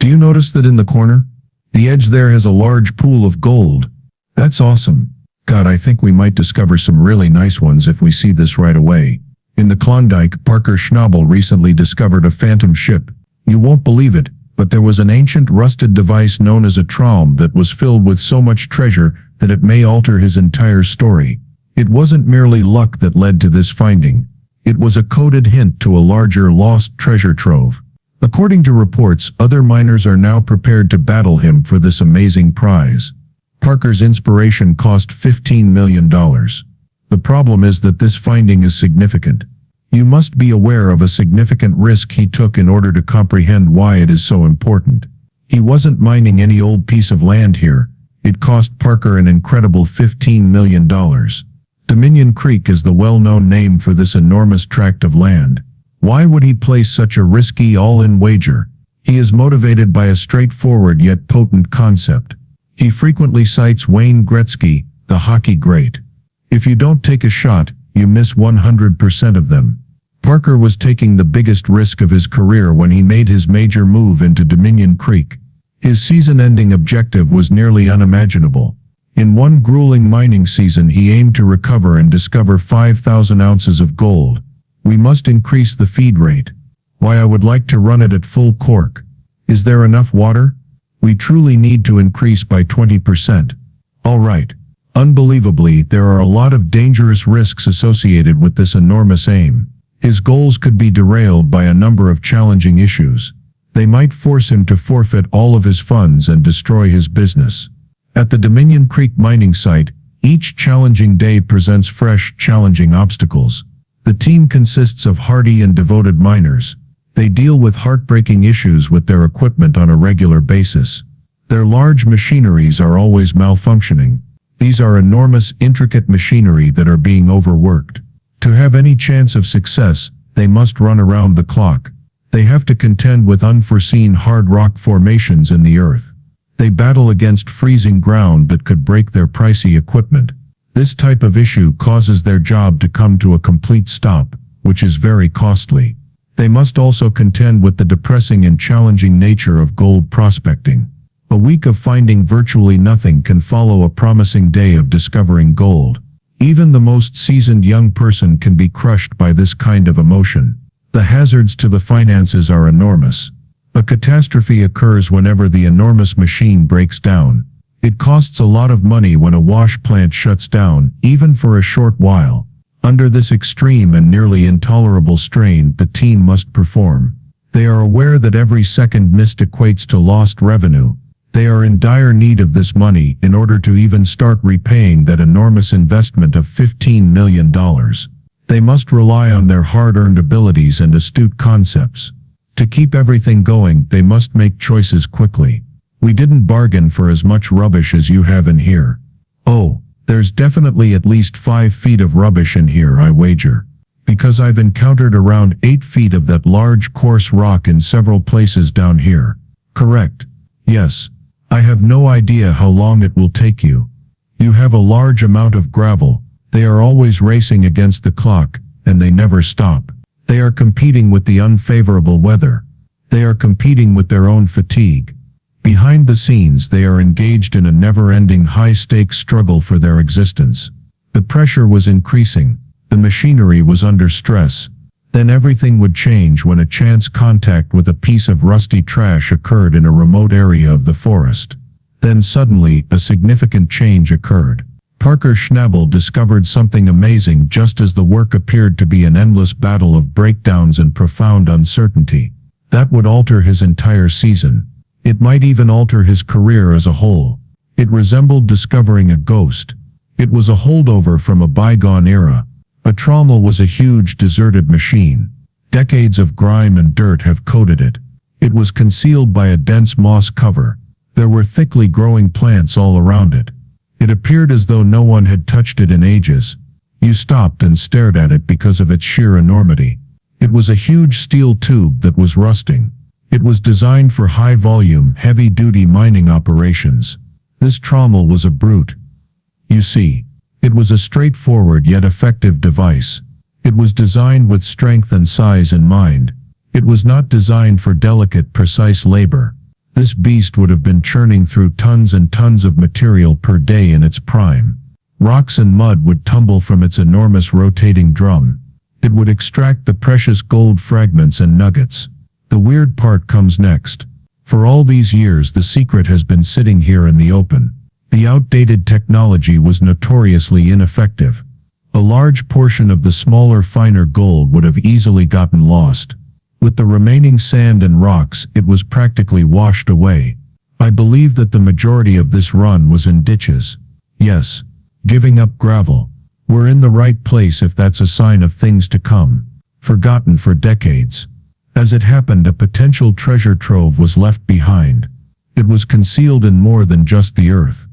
Do you notice that in the corner? The edge there has a large pool of gold. That's awesome. God, I think we might discover some really nice ones if we see this right away. In the Klondike, Parker Schnabel recently discovered a phantom ship. You won't believe it, but there was an ancient rusted device known as a traum that was filled with so much treasure that it may alter his entire story. It wasn't merely luck that led to this finding. It was a coded hint to a larger lost treasure trove. According to reports, other miners are now prepared to battle him for this amazing prize. Parker's inspiration cost $15 million. The problem is that this finding is significant. You must be aware of a significant risk he took in order to comprehend why it is so important. He wasn't mining any old piece of land here. It cost Parker an incredible $15 million. Dominion Creek is the well-known name for this enormous tract of land. Why would he place such a risky all-in wager? He is motivated by a straightforward yet potent concept. He frequently cites Wayne Gretzky, the hockey great. If you don't take a shot, you miss 100% of them. Parker was taking the biggest risk of his career when he made his major move into Dominion Creek. His season-ending objective was nearly unimaginable. In one grueling mining season, he aimed to recover and discover 5,000 ounces of gold. We must increase the feed rate. Why, I would like to run it at full cork. Is there enough water? We truly need to increase by 20%. All right. Unbelievably, there are a lot of dangerous risks associated with this enormous aim. His goals could be derailed by a number of challenging issues. They might force him to forfeit all of his funds and destroy his business. At the Dominion Creek mining site, each challenging day presents fresh, challenging obstacles. The team consists of hardy and devoted miners. They deal with heartbreaking issues with their equipment on a regular basis. Their large machineries are always malfunctioning. These are enormous, intricate machinery that are being overworked. To have any chance of success, they must run around the clock. They have to contend with unforeseen hard rock formations in the earth. They battle against freezing ground that could break their pricey equipment. This type of issue causes their job to come to a complete stop, which is very costly. They must also contend with the depressing and challenging nature of gold prospecting. A week of finding virtually nothing can follow a promising day of discovering gold. Even the most seasoned young person can be crushed by this kind of emotion. The hazards to the finances are enormous. A catastrophe occurs whenever the enormous machine breaks down. It costs a lot of money when a wash plant shuts down, even for a short while. Under this extreme and nearly intolerable strain, the team must perform. They are aware that every second missed equates to lost revenue. They are in dire need of this money in order to even start repaying that enormous investment of $15 million. They must rely on their hard-earned abilities and astute concepts. To keep everything going, they must make choices quickly. We didn't bargain for as much rubbish as you have in here. Oh, there's definitely at least 5 feet of rubbish in here, I wager. Because I've encountered around 8 feet of that large coarse rock in several places down here. Correct. Yes. I have no idea how long it will take you. You have a large amount of gravel. They are always racing against the clock, and they never stop. They are competing with the unfavorable weather. They are competing with their own fatigue. Behind the scenes, they are engaged in a never-ending high-stakes struggle for their existence. The pressure was increasing. The machinery was under stress. Then everything would change when a chance contact with a piece of rusty trash occurred in a remote area of the forest. Then suddenly, a significant change occurred. Parker Schnabel discovered something amazing just as the work appeared to be an endless battle of breakdowns and profound uncertainty. That would alter his entire season. It might even alter his career as a whole. It resembled discovering a ghost. It was a holdover from a bygone era. A trommel was a huge deserted machine. Decades of grime and dirt have coated it. It was concealed by a dense moss cover. There were thickly growing plants all around it. It appeared as though no one had touched it in ages. You stopped and stared at it because of its sheer enormity. It was a huge steel tube that was rusting. It was designed for high-volume, heavy-duty mining operations. This trommel was a brute. You see, it was a straightforward yet effective device. It was designed with strength and size in mind. It was not designed for delicate, precise labor. This beast would have been churning through tons and tons of material per day in its prime. Rocks and mud would tumble from its enormous rotating drum. It would extract the precious gold fragments and nuggets. The weird part comes next. For all these years, the secret has been sitting here in the open. The outdated technology was notoriously ineffective. A large portion of the smaller, finer gold would have easily gotten lost. With the remaining sand and rocks, it was practically washed away. I believe that the majority of this run was in ditches. Yes, giving up gravel. We're in the right place if that's a sign of things to come. Forgotten for decades. As it happened, a potential treasure trove was left behind. It was concealed in more than just the earth.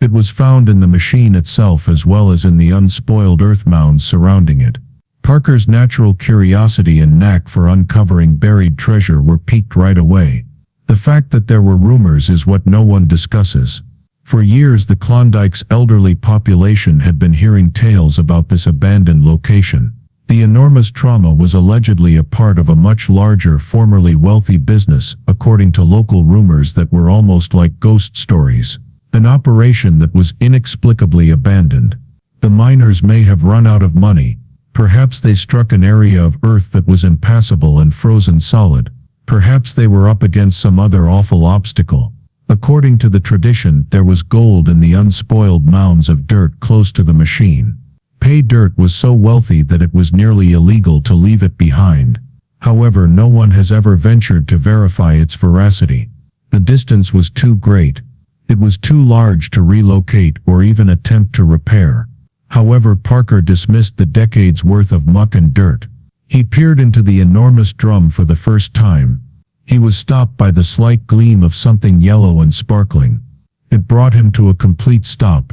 It was found in the machine itself as well as in the unspoiled earth mounds surrounding it. Parker's natural curiosity and knack for uncovering buried treasure were piqued right away. The fact that there were rumors is what no one discusses. For years, the Klondike's elderly population had been hearing tales about this abandoned location. The enormous trauma was allegedly a part of a much larger, formerly wealthy business, according to local rumors that were almost like ghost stories. An operation that was inexplicably abandoned. The miners may have run out of money. Perhaps they struck an area of earth that was impassable and frozen solid. Perhaps they were up against some other awful obstacle. According to the tradition, there was gold in the unspoiled mounds of dirt close to the machine. Pay dirt was so wealthy that it was nearly illegal to leave it behind. However, no one has ever ventured to verify its veracity. The distance was too great. It was too large to relocate or even attempt to repair. However, Parker dismissed the decades' worth of muck and dirt. He peered into the enormous drum for the first time. He was stopped by the slight gleam of something yellow and sparkling. It brought him to a complete stop.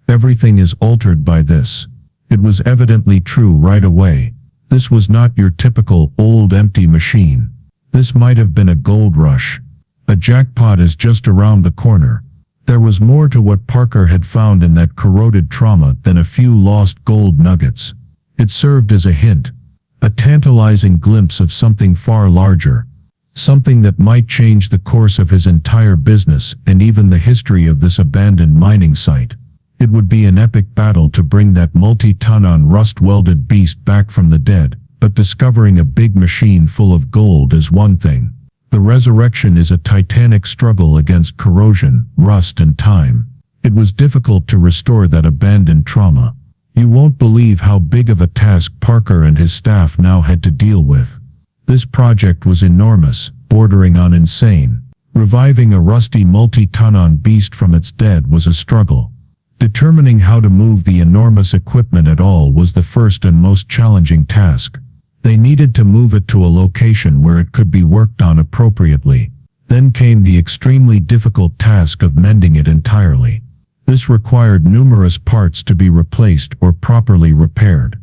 Everything is altered by this. It was evidently true right away. This was not your typical old empty machine. This might have been a gold rush. A jackpot is just around the corner. There was more to what Parker had found in that corroded trauma than a few lost gold nuggets. It served as a hint, a tantalizing glimpse of something far larger, something that might change the course of his entire business and even the history of this abandoned mining site. It would be an epic battle to bring that multi-ton rust-welded beast back from the dead, but discovering a big machine full of gold is one thing. The resurrection is a titanic struggle against corrosion, rust, and time. It was difficult to restore that abandoned trauma. You won't believe how big of a task Parker and his staff now had to deal with. This project was enormous, bordering on insane. Reviving a rusty multi-ton beast from its dead was a struggle. Determining how to move the enormous equipment at all was the first and most challenging task. They needed to move it to a location where it could be worked on appropriately. Then came the extremely difficult task of mending it entirely. This required numerous parts to be replaced or properly repaired.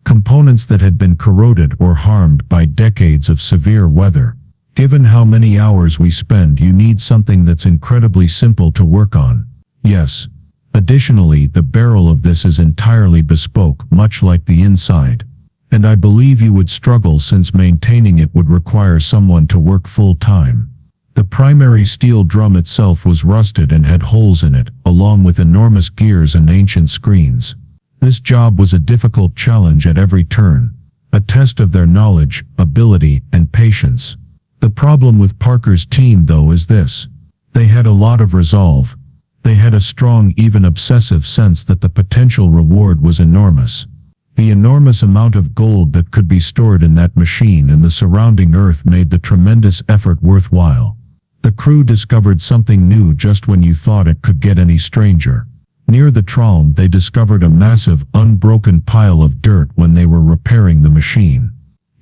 Components that had been corroded or harmed by decades of severe weather. Given how many hours we spend, you need something that's incredibly simple to work on. Yes. Additionally, the barrel of this is entirely bespoke, much like the inside. And I believe you would struggle since maintaining it would require someone to work full-time. The primary steel drum itself was rusted and had holes in it, along with enormous gears and ancient screens. This job was a difficult challenge at every turn, a test of their knowledge, ability, and patience. The problem with Parker's team, though, is this. They had a lot of resolve. They had a strong, even obsessive sense that the potential reward was enormous. The enormous amount of gold that could be stored in that machine and the surrounding earth made the tremendous effort worthwhile. The crew discovered something new just when you thought it could get any stranger. Near the traum, they discovered a massive, unbroken pile of dirt when they were repairing the machine.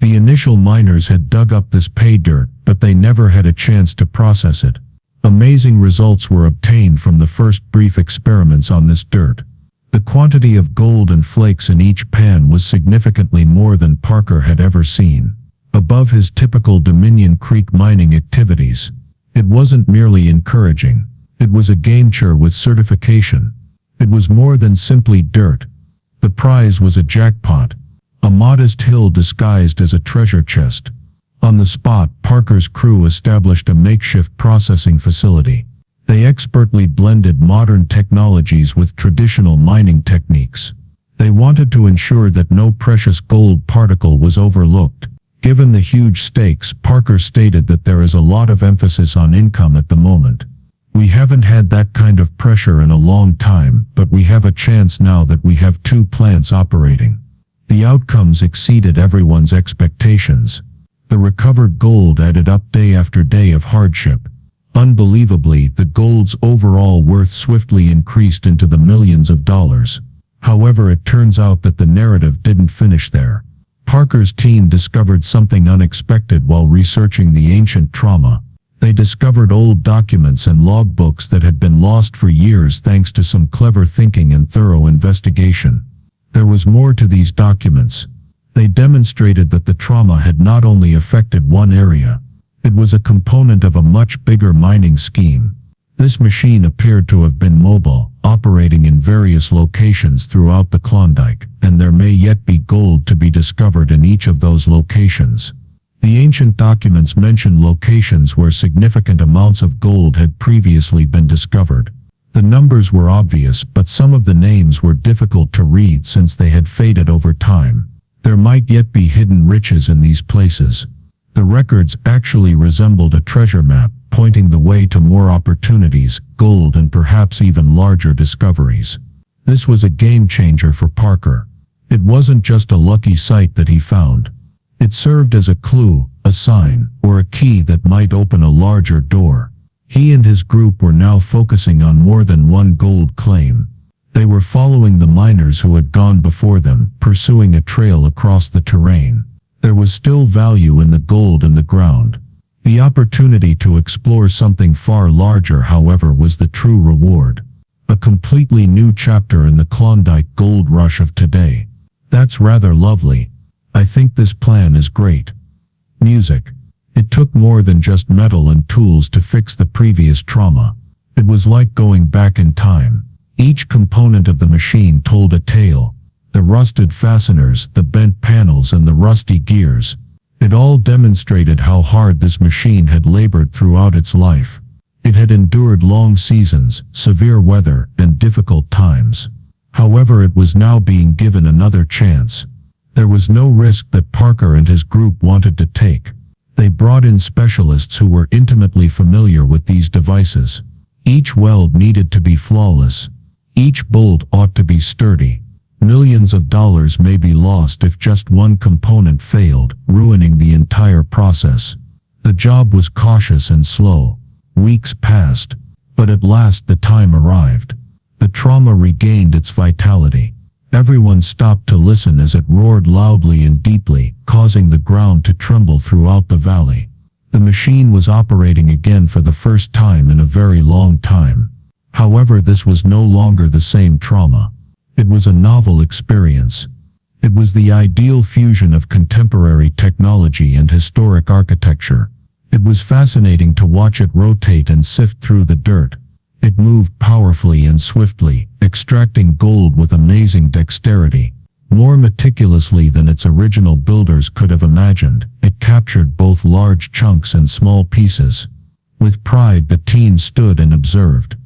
The initial miners had dug up this pay dirt, but they never had a chance to process it. Amazing results were obtained from the first brief experiments on this dirt. The quantity of gold and flakes in each pan was significantly more than Parker had ever seen. Above his typical Dominion Creek mining activities, it wasn't merely encouraging. It was a game-changer with certification. It was more than simply dirt. The prize was a jackpot, a modest hill disguised as a treasure chest. On the spot, Parker's crew established a makeshift processing facility. They expertly blended modern technologies with traditional mining techniques. They wanted to ensure that no precious gold particle was overlooked. Given the huge stakes, Parker stated that there is a lot of emphasis on income at the moment. We haven't had that kind of pressure in a long time, but we have a chance now that we have 2 plants operating. The outcomes exceeded everyone's expectations. The recovered gold added up day after day of hardship. Unbelievably, the gold's overall worth swiftly increased into the millions of dollars. However, it turns out that the narrative didn't finish there. Parker's team discovered something unexpected while researching the ancient trauma. They discovered old documents and logbooks that had been lost for years thanks to some clever thinking and thorough investigation. There was more to these documents. They demonstrated that the trauma had not only affected one area. It was a component of a much bigger mining scheme. This machine appeared to have been mobile, operating in various locations throughout the Klondike, and there may yet be gold to be discovered in each of those locations. The ancient documents mention locations where significant amounts of gold had previously been discovered. The numbers were obvious, but some of the names were difficult to read since they had faded over time. There might yet be hidden riches in these places. The records actually resembled a treasure map, pointing the way to more opportunities, gold, and perhaps even larger discoveries. This was a game changer for Parker. It wasn't just a lucky site that he found. It served as a clue, a sign, or a key that might open a larger door. He and his group were now focusing on more than one gold claim. They were following the miners who had gone before them, pursuing a trail across the terrain. There was still value in the gold in the ground. The opportunity to explore something far larger, however, was the true reward. A completely new chapter in the Klondike gold rush of today. That's rather lovely. I think this plan is great. Music. It took more than just metal and tools to fix the previous trauma. It was like going back in time. Each component of the machine told a tale. The rusted fasteners, the bent panels, and the rusty gears. It all demonstrated how hard this machine had labored throughout its life. It had endured long seasons, severe weather, and difficult times. However, it was now being given another chance. There was no risk that Parker and his group wanted to take. They brought in specialists who were intimately familiar with these devices. Each weld needed to be flawless. Each bolt ought to be sturdy. Millions of dollars may be lost if just one component failed, ruining the entire process. The job was cautious and slow. Weeks passed, but at last the time arrived. The trauma regained its vitality. Everyone stopped to listen as it roared loudly and deeply, causing the ground to tremble throughout the valley. The machine was operating again for the first time in a very long time. However, this was no longer the same trauma. It was a novel experience. It was the ideal fusion of contemporary technology and historic architecture. It was fascinating to watch it rotate and sift through the dirt. It moved powerfully and swiftly, extracting gold with amazing dexterity. More meticulously than its original builders could have imagined, it captured both large chunks and small pieces. With pride, the team stood and observed.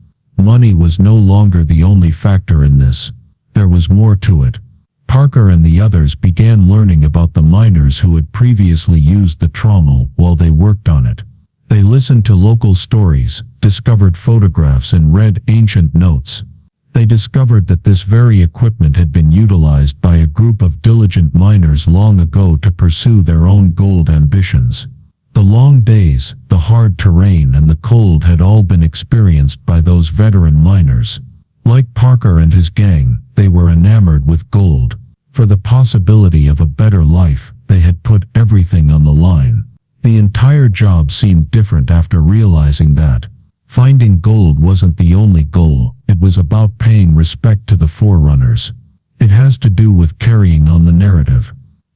Money was no longer the only factor in this. There was more to it. Parker and the others began learning about the miners who had previously used the trommel while they worked on it. They listened to local stories, discovered photographs, and read ancient notes. They discovered that this very equipment had been utilized by a group of diligent miners long ago to pursue their own gold ambitions. The long days, the hard terrain, and the cold had all been experienced by those veteran miners. Like Parker and his gang, they were enamored with gold. For the possibility of a better life, they had put everything on the line. The entire job seemed different after realizing that. Finding gold wasn't the only goal, it was about paying respect to the forerunners. It has to do with carrying on the narrative.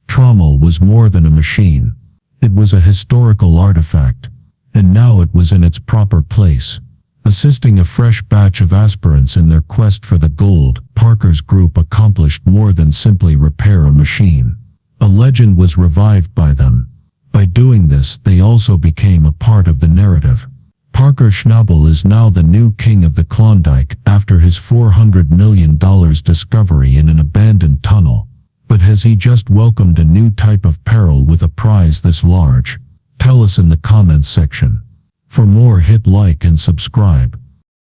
Trommel was more than a machine. It was a historical artifact, and now it was in its proper place. Assisting a fresh batch of aspirants in their quest for the gold, Parker's group accomplished more than simply repair a machine. A legend was revived by them. By doing this, they also became a part of the narrative. Parker Schnabel is now the new king of the Klondike after his $400 million discovery in an abandoned tunnel. But has he just welcomed a new type of peril with a prize this large? Tell us in the comments section. For more, hit like and subscribe.